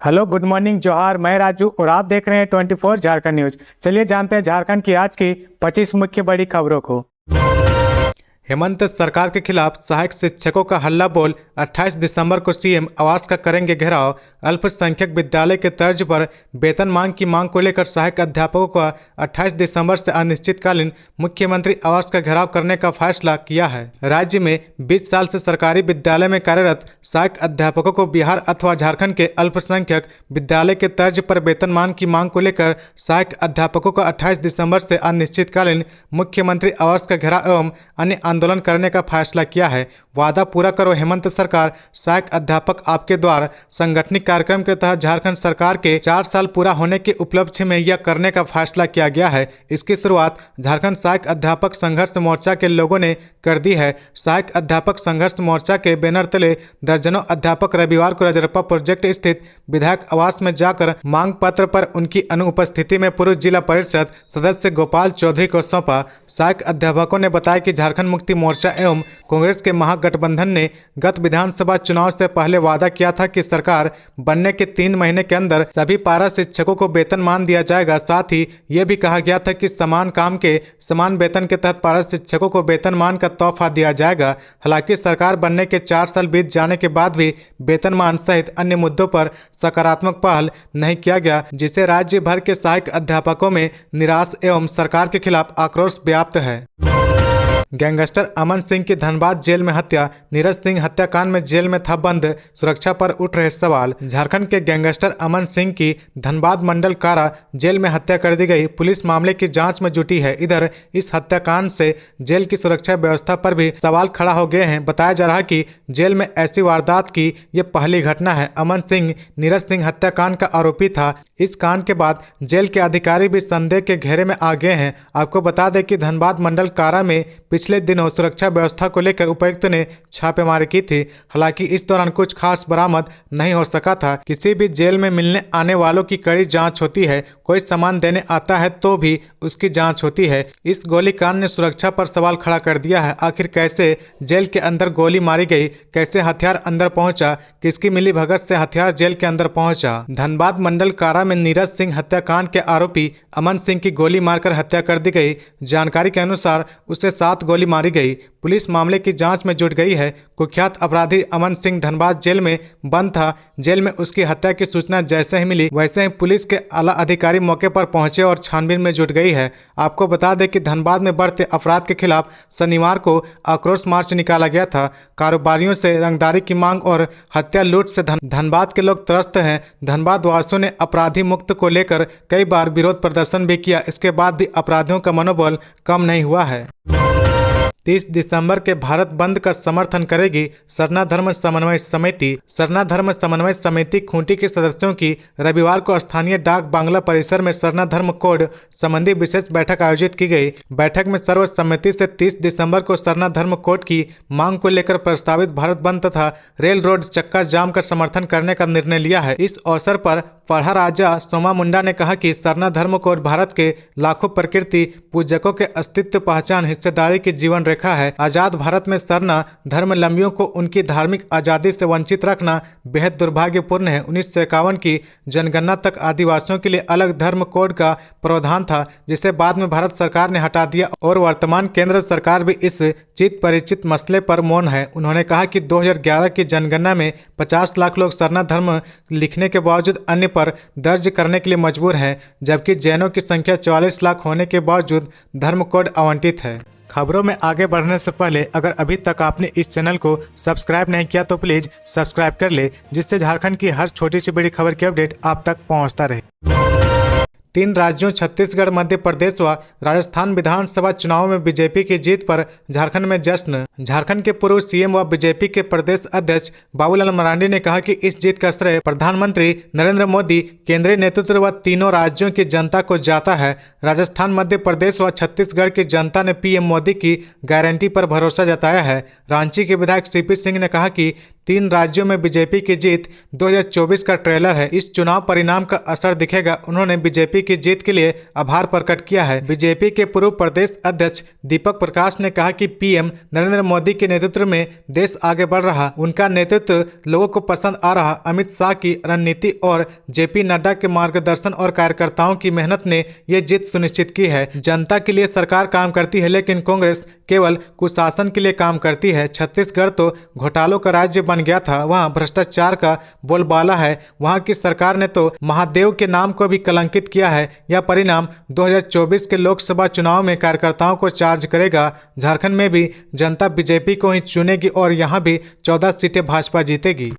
Hello, good morning, जोहार। मैं राजू और आप देख रहे हैं 24 झारखंड न्यूज। चलिए जानते हैं झारखंड की आज की 25 मुख्य बड़ी खबरों को। हेमंत सरकार के खिलाफ सहायक शिक्षकों का हल्ला बोल। 28 दिसंबर को सीएम आवास का करेंगे घेराव। अल्पसंख्यक विद्यालय के तर्ज पर वेतन मांग की मांग को लेकर सहायक अध्यापकों का 28 दिसंबर से अनिश्चितकालीन मुख्यमंत्री आवास का घेराव करने का फैसला किया है। राज्य में 20 साल से सरकारी विद्यालय में कार्यरत सहायक अध्यापकों को बिहार अथवा झारखंड के अल्पसंख्यक विद्यालय के तर्ज पर वेतन मांग की मांग को लेकर सहायक अध्यापकों का 28 दिसंबर से अनिश्चितकालीन मुख्यमंत्री आवास का घेराव एवं अन्य आंदोलन करने का फैसला किया है। वादा पूरा करो हेमंत सरकार, सहायक अध्यापक आपके द्वार संगठनिक कार्यक्रम के तहत झारखंड सरकार के 4 साल पूरा होने के उपलक्ष्य में यह करने का फैसला किया गया है। इसकी शुरुआत झारखंड सहायक अध्यापक संघर्ष मोर्चा के लोगों ने कर दी है। सहायक अध्यापक संघर्ष मोर्चा के बैनर तले दर्जनों अध्यापक रविवार को रजरप्पा प्रोजेक्ट स्थित विधायक आवास में जाकर मांग पत्र पर उनकी अनुपस्थिति में पूर्व जिला परिषद सदस्य गोपाल चौधरी को सौंपा। सहायक अध्यापकों ने बताया कि झारखंड मुक्ति मोर्चा एवं कांग्रेस के महागठबंधन ने गत विधानसभा चुनाव से पहले वादा किया था कि सरकार बनने के 3 महीने के अंदर सभी पारा शिक्षकों को वेतनमान दिया जाएगा। साथ ही यह भी कहा गया था कि समान काम के समान वेतन के तहत पारा शिक्षकों को वेतनमान का तोहफा दिया जाएगा। हालांकि सरकार बनने के 4 साल बीत जाने के बाद भी वेतनमान सहित अन्य मुद्दों पर सकारात्मक पहल नहीं किया गया, जिससे राज्य भर के सहायक अध्यापकों में निराश एवं सरकार के खिलाफ आक्रोश व्याप्त है। गैंगस्टर अमन सिंह की धनबाद जेल में हत्या। नीरज सिंह हत्याकांड में जेल में था बंद, सुरक्षा पर उठ रहे सवाल। झारखंड के गैंगस्टर अमन सिंह की धनबाद मंडल कारा जेल में हत्या कर दी गई। पुलिस मामले की जांच में जुटी है। इधर इस हत्याकांड से जेल की सुरक्षा व्यवस्था पर भी सवाल खड़ा हो गए हैं। बताया जा रहा है कि जेल में ऐसी वारदात की यह पहली घटना है। अमन सिंह नीरज सिंह हत्याकांड का आरोपी था। इस कांड के बाद जेल के अधिकारी भी संदेह के घेरे में आ गए हैं। आपको बता दें कि धनबाद मंडल कारा में पिछले दिनों सुरक्षा व्यवस्था को लेकर उपायुक्त ने छापेमारी की थी। हालांकि इस दौरान कुछ खास बरामद नहीं हो सका था। किसी भी जेल में मिलने आने वालों की कड़ी जांच होती है। कोई सामान देने आता है तो भी उसकी जांच होती है। इस गोलीकांड ने सुरक्षा पर सवाल खड़ा कर दिया है। आखिर कैसे जेल के अंदर गोली मारी गई, कैसे हथियार अंदर पहुंचा, किसकी मिलीभगत से हथियार जेल के अंदर पहुंचा। धनबाद मंडल कारा में नीरज सिंह हत्याकांड के आरोपी अमन सिंह की गोली मारकर हत्या कर दी गई। जानकारी के अनुसार उसे 7 गोली मारी गई। पुलिस मामले की जांच में जुट गई है। कुख्यात अपराधी अमन सिंह धनबाद जेल में बंद था। जेल में उसकी हत्या की सूचना जैसे ही मिली वैसे ही पुलिस के आला अधिकारी मौके पर पहुंचे और छानबीन में जुट गई है। आपको बता दें कि धनबाद में बढ़ते अपराध के खिलाफ शनिवार को आक्रोश मार्च निकाला गया था। कारोबारियों से रंगदारी की मांग और हत्या लूट से धनबाद के लोग त्रस्त हैं। धनबाद वासियों ने अपराधी मुक्त को लेकर कई बार विरोध प्रदर्शन भी किया। इसके बाद भी अपराधियों का मनोबल कम नहीं हुआ है। 30 दिसंबर के भारत बंद का समर्थन करेगी सरना धर्म समन्वय समिति। सरना धर्म समन्वय समिति खूंटी के सदस्यों की रविवार को स्थानीय डाक बांग्ला परिसर में सरना धर्म कोड संबंधी विशेष बैठक आयोजित की गई। बैठक में सर्वसम्मति से 30 दिसंबर को सरना धर्म कोड की मांग को लेकर प्रस्तावित भारत बंद तथा रेल रोड चक्का जाम का समर्थन करने का निर्णय लिया है। इस अवसर पर पढ़ा राजा सोमा मुंडा ने कहा कि सरना धर्म कोड भारत के लाखों प्रकृति पूजकों के अस्तित्व, पहचान, हिस्सेदारी की जीवन रेखा है। आजाद भारत में सरना धर्मावलंबियों को उनकी धार्मिक आजादी से वंचित रखना बेहद दुर्भाग्यपूर्ण है। 1951 की जनगणना तक आदिवासियों के लिए अलग धर्म कोड का प्रावधान था, जिसे बाद में भारत सरकार ने हटा दिया और वर्तमान केंद्र सरकार भी इस चित परिचित मसले पर मौन है। उन्होंने कहा कि 2011 की जनगणना में 50 लाख लोग सरना धर्म लिखने के बावजूद अन्य पर दर्ज करने के लिए मजबूर हैं, जबकि जैनों की संख्या 44 लाख होने के बावजूद धर्म कोड आवंटित है। खबरों में आगे बढ़ने से पहले अगर अभी तक आपने इस चैनल को सब्सक्राइब नहीं किया तो प्लीज सब्सक्राइब कर ले, जिससे झारखंड की हर छोटी सी बड़ी खबर की अपडेट आप तक पहुंचता रहे। 3 राज्यों छत्तीसगढ़, मध्य प्रदेश व राजस्थान विधानसभा चुनाव में बीजेपी की जीत पर झारखंड में जश्न। झारखंड के पूर्व सीएम व बीजेपी के प्रदेश अध्यक्ष बाबूलाल मरांडी ने कहा कि इस जीत का श्रेय प्रधानमंत्री नरेंद्र मोदी, केंद्रीय नेतृत्व व तीनों राज्यों की जनता को जाता है। राजस्थान, मध्य प्रदेश व छत्तीसगढ़ की जनता ने पीएम मोदी की गारंटी पर भरोसा जताया है। रांची के विधायक सीपी सिंह ने कहा कि 3 राज्यों में बीजेपी की जीत 2024 का ट्रेलर है। इस चुनाव परिणाम का असर दिखेगा। उन्होंने बीजेपी की जीत के लिए आभार प्रकट किया है। बीजेपी के पूर्व प्रदेश अध्यक्ष दीपक प्रकाश ने कहा कि पीएम नरेंद्र मोदी के नेतृत्व में देश आगे बढ़ रहा, उनका नेतृत्व लोगों को पसंद आ रहा। अमित शाह की रणनीति और जेपी नड्डा के मार्गदर्शन और कार्यकर्ताओं की मेहनत ने ये जीत सुनिश्चित की है। जनता के लिए सरकार काम करती है, लेकिन कांग्रेस केवल कुशासन के लिए काम करती है। छत्तीसगढ़ तो घोटालों का राज्य बन गया था, वहां भ्रष्टाचार का बोलबाला है। वहां की सरकार ने तो महादेव के नाम को भी कलंकित किया है। यह परिणाम 2024 के लोकसभा चुनाव में कार्यकर्ताओं को चार्ज करेगा। झारखंड में भी जनता बीजेपी को ही चुनेगी और यहां भी 14 सीटें भाजपा जीतेगी।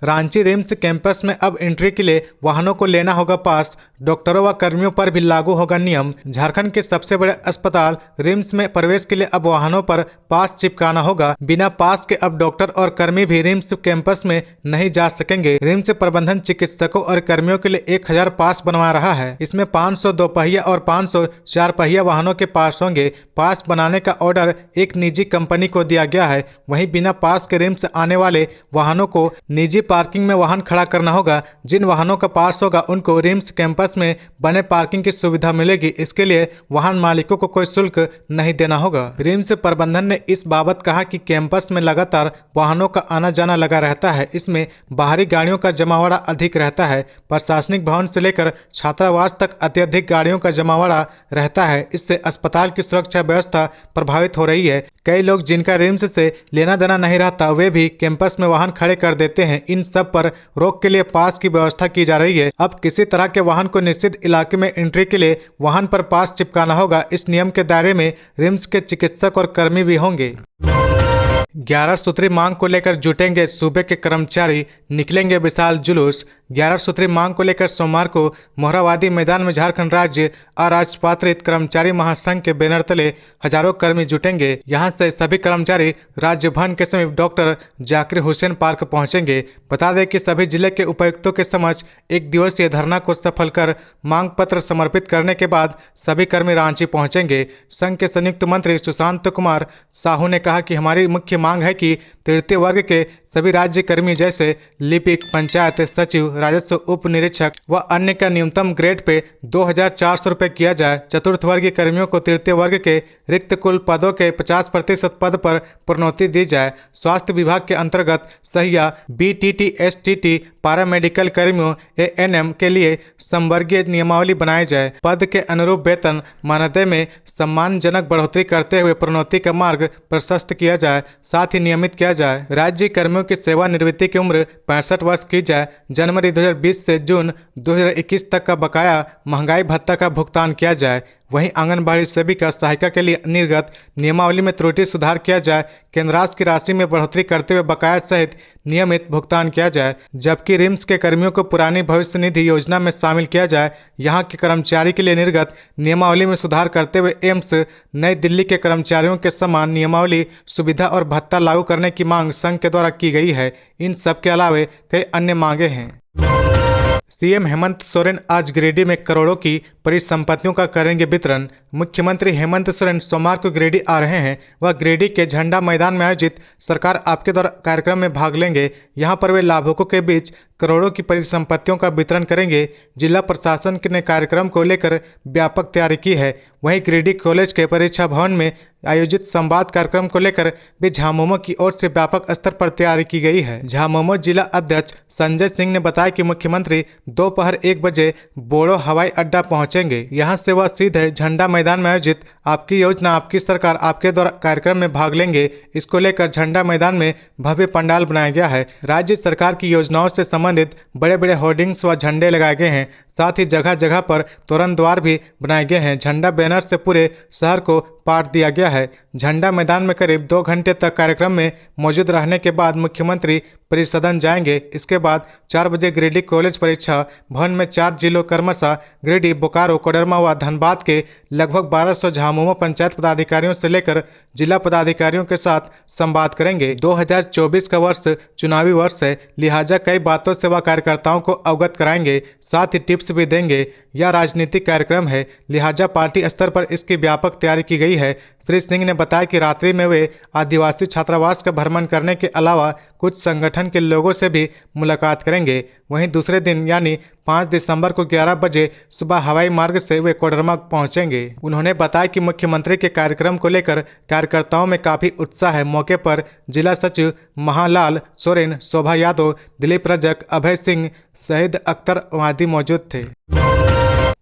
रांची रिम्स कैंपस में अब एंट्री के लिए वाहनों को लेना होगा पास। डॉक्टरों व कर्मियों पर भी लागू होगा नियम। झारखंड के सबसे बड़े अस्पताल रिम्स में प्रवेश के लिए अब वाहनों पर पास चिपकाना होगा। बिना पास के अब डॉक्टर और कर्मी भी रिम्स कैंपस में नहीं जा सकेंगे। रिम्स प्रबंधन चिकित्सकों और कर्मियों के लिए 1000 पास बनवा रहा है। इसमें 500 दोपहिया और 500 4 पहिया वाहनों के पास होंगे। पास बनाने का ऑर्डर एक निजी कंपनी को दिया गया है। वहीं बिना पास के रिम्स आने वाले वाहनों को निजी पार्किंग में वाहन खड़ा करना होगा। जिन वाहनों का पास होगा उनको रिम्स कैंपस में बने पार्किंग की सुविधा मिलेगी। इसके लिए वाहन मालिकों को कोई शुल्क नहीं देना होगा। रिम्स प्रबंधन ने इस बाबत कहा कि कैंपस में लगातार वाहनों का आना जाना लगा रहता है। इसमें बाहरी गाड़ियों का जमावड़ा अधिक रहता है। प्रशासनिक भवन से लेकर छात्रावास तक अत्यधिक गाड़ियों का जमावड़ा रहता है। इससे अस्पताल की सुरक्षा व्यवस्था प्रभावित हो रही है। कई लोग जिनका रिम्स से लेना देना नहीं रहता, वे भी कैंपस में वाहन खड़े कर देते हैं। इन सब पर रोक के लिए पास की व्यवस्था की जा रही है। अब किसी तरह के वाहन को निश्चित इलाके में एंट्री के लिए वाहन पर पास चिपकाना होगा। इस नियम के दायरे में रिम्स के चिकित्सक और कर्मी भी होंगे। 11 सूत्री मांग को लेकर जुटेंगे सूबे के कर्मचारी, निकलेंगे विशाल जुलूस। 11 सूत्री मांग को लेकर सोमवार को मोहराबादी मैदान में झारखंड राज्य अराजपात्रित कर्मचारी महासंघ के बैनर तले हजारों कर्मी जुटेंगे। यहां से सभी कर्मचारी राजभवन के समीप डॉक्टर जाकिर हुसैन पार्क पहुंचेंगे। बता दें कि सभी जिले के उपायुक्तों के समक्ष 1 दिवसीय धरना को सफल कर मांग पत्र समर्पित करने के बाद सभी कर्मी रांची पहुंचेंगे। संघ के संयुक्त मंत्री सुशांत कुमार साहू ने कहा कि हमारी मुख्य मांग है कि तृतीय वर्ग के सभी राज्य कर्मी जैसे लिपिक, पंचायत सचिव, राजस्व उप निरीक्षक व अन्य का न्यूनतम ग्रेड पे 2400 रुपये किया जाए। चतुर्थ वर्गीय कर्मियों को तृतीय वर्ग के रिक्त कुल पदों के 50% पद पर प्रोन्नति दी जाए। स्वास्थ्य विभाग के अंतर्गत सहिया, बीटीटी, एसटीटी, पैरामेडिकल कर्मियों एएनएम के लिए संवर्गीय नियमावली बनाई जाए। पद के अनुरूप वेतन मानदेय में सम्मानजनक बढ़ोतरी करते हुए प्रोन्नति का मार्ग प्रशस्त किया जाए। साथ ही नियमित किया जाए। राज्य कर्मियों की सेवानिवृत्ति की उम्र 65 वर्ष की जाए। जनवरी 2020 से जून 2021 तक का बकाया महंगाई भत्ता का भुगतान किया जाए। वहीं आंगनबाड़ी सेविका सहायिका के लिए निर्गत नियमावली में त्रुटि सुधार किया जाए। केंद्रांश की राशि में बढ़ोतरी करते हुए बकाया सहित नियमित भुगतान किया जाए। जबकि रिम्स के कर्मियों को पुरानी भविष्य निधि योजना में शामिल किया जाए। यहां के कर्मचारी के लिए निर्गत नियमावली में सुधार करते हुए एम्स नई दिल्ली के कर्मचारियों के समान नियमावली, सुविधा और भत्ता लागू करने की मांग संघ के द्वारा की गई है। इन सब के अलावा कई अन्य मांगे हैं। सीएम हेमंत सोरेन आज गिरिडीह में करोड़ों की परिसंपत्तियों का करेंगे वितरण। मुख्यमंत्री हेमंत सोरेन सोमवार को गिरिडीह आ रहे हैं। वह गिरिडीह के झंडा मैदान में आयोजित सरकार आपके द्वारा कार्यक्रम में भाग लेंगे। यहां पर वे लाभुकों के बीच करोड़ों की परिसंपत्तियों का वितरण करेंगे। जिला प्रशासन ने कार्यक्रम को लेकर व्यापक तैयारी की है। वहीं गिरिडीह कॉलेज के परीक्षा भवन में आयोजित संवाद कार्यक्रम को लेकर भी झामुमो की ओर से व्यापक स्तर पर तैयारी की गई है। झामुमो जिला अध्यक्ष संजय सिंह ने बताया कि मुख्यमंत्री दोपहर 1 बजे बोड़ो हवाई अड्डा पहुंचेंगे। यहां से वह सीधे झंडा मैदान में आयोजित आपकी योजना आपकी सरकार आपके द्वारा कार्यक्रम में भाग लेंगे। इसको लेकर झंडा मैदान में भव्य पंडाल बनाया गया है। राज्य सरकार की योजनाओं से संबंधित बड़े बड़े होर्डिंग्स व झंडे लगाए गए हैं। साथ ही जगह जगह पर तोरण द्वार भी बनाए गए हैं। झंडा बैनर से पूरे शहर को पाट दिया गया है। झंडा मैदान में करीब 2 घंटे तक कार्यक्रम में मौजूद रहने के बाद मुख्यमंत्री परिसदन जाएंगे। इसके बाद 4 बजे गिरिडीह कॉलेज परीक्षा भवन में 4 जिलों क्रमशः गिरिडीह, बोकारो, कोडरमा व धनबाद के लगभग 1200 झामुमो पंचायत पदाधिकारियों से लेकर जिला पदाधिकारियों के साथ संवाद करेंगे। 2024 का वर्ष चुनावी वर्ष है, लिहाजा कई बातों से वह कार्यकर्ताओं को अवगत कराएंगे। साथ ही टिप्स भी देंगे। यह राजनीतिक कार्यक्रम है, लिहाजा पार्टी स्तर पर इसकी व्यापक तैयारी की गई है। श्री सिंह ने बताया कि रात्रि में वे आदिवासी छात्रावास का भ्रमण करने के अलावा कुछ संगठन के लोगों से भी मुलाकात करेंगे। वहीं दूसरे दिन यानी 5 दिसंबर को 11 बजे सुबह हवाई मार्ग से वे कोडरमा पहुंचेंगे। उन्होंने बताया कि मुख्यमंत्री के कार्यक्रम को लेकर कार्यकर्ताओं में काफी उत्साह है। मौके पर जिला सचिव महालाल सोरेन, शोभा यादव, दिलीप रजक, अभय सिंह, शहीद अख्तर वादी मौजूद थे।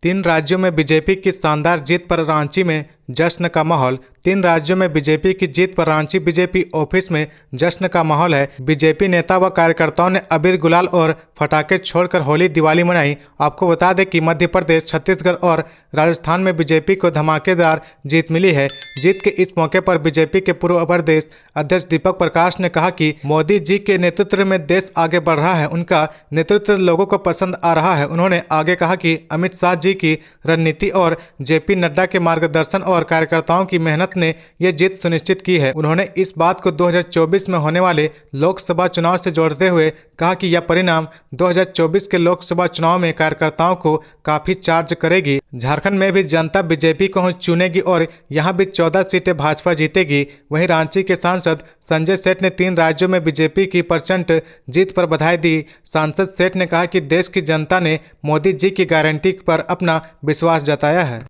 3 राज्यों में बीजेपी की शानदार जीत पर रांची में जश्न का माहौल। 3 राज्यों में बीजेपी की जीत पर रांची बीजेपी ऑफिस में जश्न का माहौल है। बीजेपी नेता व कार्यकर्ताओं ने अबीर गुलाल और फटाखे छोड़कर होली दिवाली मनाई। आपको बता दें कि मध्य प्रदेश, छत्तीसगढ़ और राजस्थान में बीजेपी को धमाकेदार जीत मिली है। जीत के इस मौके पर बीजेपी के पूर्व प्रदेश अध्यक्ष दीपक प्रकाश ने कहा कि मोदी जी के नेतृत्व में देश आगे बढ़ रहा है, उनका नेतृत्व लोगों को पसंद आ रहा है। उन्होंने आगे कहा कि अमित शाह जी की रणनीति और जेपी नड्डा के मार्गदर्शन और कार्यकर्ताओं की मेहनत ने यह जीत सुनिश्चित की है। उन्होंने इस बात को 2024 में होने वाले लोकसभा चुनाव से जोड़ते हुए कहा कि यह परिणाम 2024 के लोकसभा चुनाव में कार्यकर्ताओं को काफी चार्ज करेगी। झारखंड में भी जनता बीजेपी को चुनेगी और यहां भी 14 सीटें भाजपा जीतेगी। वहीं रांची के सांसद संजय सेठ ने 3 राज्यों में बीजेपी की प्रचंड जीत पर बधाई दी। सांसद सेठ ने कहा कि देश की जनता ने मोदी जी की गारंटी पर अपना विश्वास जताया है।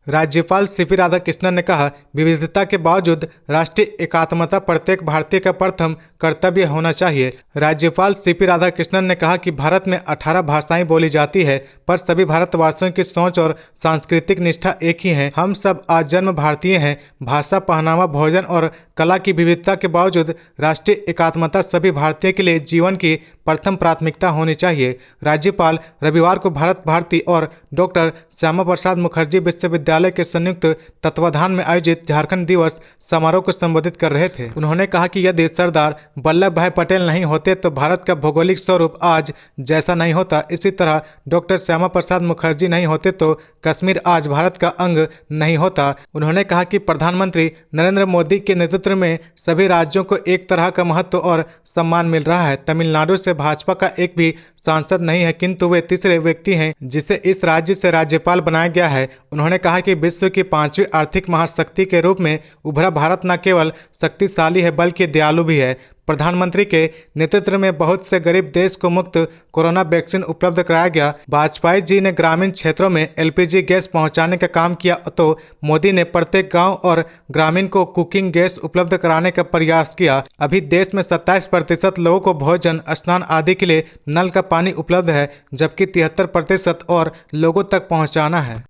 राज्यपाल सीपी राधाकृष्णन ने कहा, विविधता के बावजूद राष्ट्रीय एकात्मता प्रत्येक भारतीय का प्रथम कर्तव्य होना चाहिए। राज्यपाल सीपी राधाकृष्णन ने कहा कि भारत में 18 भाषाएं बोली जाती है, पर सभी भारतवासियों की सोच और सांस्कृतिक निष्ठा एक ही है। हम सब आजन्म भारतीय हैं। भाषा, पहनावा, भोजन और कला की विविधता के बावजूद राष्ट्रीय एकात्मता सभी भारतीय के लिए जीवन की प्रथम प्राथमिकता होनी चाहिए। राज्यपाल रविवार को भारत भारती और डॉक्टर श्यामा प्रसाद मुखर्जी विश्वविद्यालय के संयुक्त तत्वाधान में आयोजित झारखंड दिवस समारोह को संबोधित कर रहे थे। उन्होंने कहा कि यदि सरदार वल्लभ भाई पटेल नहीं होते तो भारत का भौगोलिक स्वरूप आज जैसा नहीं होता। इसी तरह डॉक्टर श्यामा प्रसाद मुखर्जी नहीं होते तो कश्मीर आज भारत का अंग नहीं होता। उन्होंने कहा कि प्रधानमंत्री नरेंद्र मोदी के नेतृत्व में सभी राज्यों को एक तरह का महत्व और सम्मान मिल रहा है। तमिलनाडु से भाजपा का एक भी सांसद नहीं है, किंतु वे तीसरे व्यक्ति हैं जिसे इस राज्य से राज्यपाल बनाया गया है। उन्होंने कहा कि विश्व की 5वीं आर्थिक महाशक्ति के रूप में उभरा भारत न केवल शक्तिशाली है बल्कि दयालु भी है। प्रधानमंत्री के नेतृत्व में बहुत से गरीब देश को मुफ्त कोरोना वैक्सीन उपलब्ध कराया गया। वाजपेयी जी ने ग्रामीण क्षेत्रों में एलपीजी गैस पहुंचाने का काम किया तो मोदी ने प्रत्येक गांव और ग्रामीण को कुकिंग गैस उपलब्ध कराने का प्रयास किया। अभी देश में 27% लोगों को भोजन, स्नान आदि के लिए नल का पानी उपलब्ध है, जबकि 73% और लोगों तक पहुँचाना है।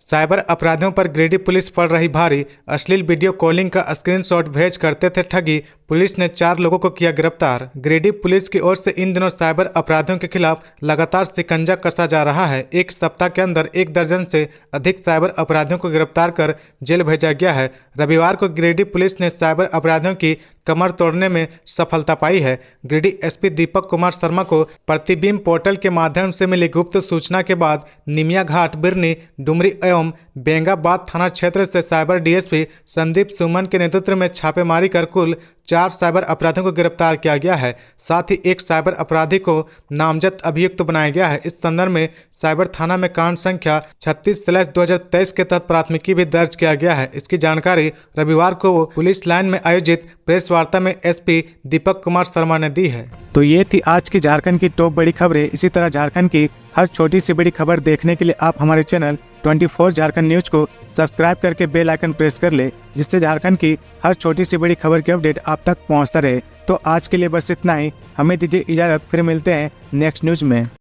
साइबर अपराधियों पर गिरिडीह पुलिस पड़ रही भारी। अश्लील वीडियो कॉलिंग का स्क्रीनशॉट भेज करते थे ठगी। पुलिस ने 4 लोगों को किया गिरफ्तार। गिरिडीह पुलिस की ओर से इन दिनों साइबर अपराधियों के खिलाफ लगातार शिकंजा कसा जा रहा है। एक सप्ताह के अंदर 1 दर्जन से अधिक साइबर अपराधियों को गिरफ्तार कर जेल भेजा गया है। रविवार को गिरिडीह पुलिस ने साइबर अपराधियों की कमर तोड़ने में सफलता पाई है। गिरिडीह एसपी दीपक कुमार शर्मा को प्रतिबिंब पोर्टल के माध्यम से मिली गुप्त सूचना के बाद निमिया घाट, बिरनी, डुमरी एवं बेंगाबाद थाना क्षेत्र से साइबर डीएसपी संदीप सुमन के नेतृत्व में छापेमारी कर कुल 4 साइबर अपराधियों को गिरफ्तार किया गया है। साथ ही एक साइबर अपराधी को नामजद अभियुक्त बनाया गया है। इस संदर्भ में साइबर थाना में कांड संख्या 36/2023 के तहत प्राथमिकी भी दर्ज किया गया है। इसकी जानकारी रविवार को पुलिस लाइन में आयोजित प्रेस वार्ता में एसपी दीपक कुमार शर्मा ने दी है। तो ये थी आज की झारखंड की टॉप बड़ी खबरें। इसी तरह झारखंड की हर छोटी सी बड़ी खबर देखने के लिए आप हमारे चैनल 24 झारखंड न्यूज को सब्सक्राइब करके बेल आइकन प्रेस कर ले, जिससे झारखंड की हर छोटी सी बड़ी खबर की अपडेट आप तक पहुंचता रहे। तो आज के लिए बस इतना ही। हमें दीजिए इजाजत, फिर मिलते हैं नेक्स्ट न्यूज में।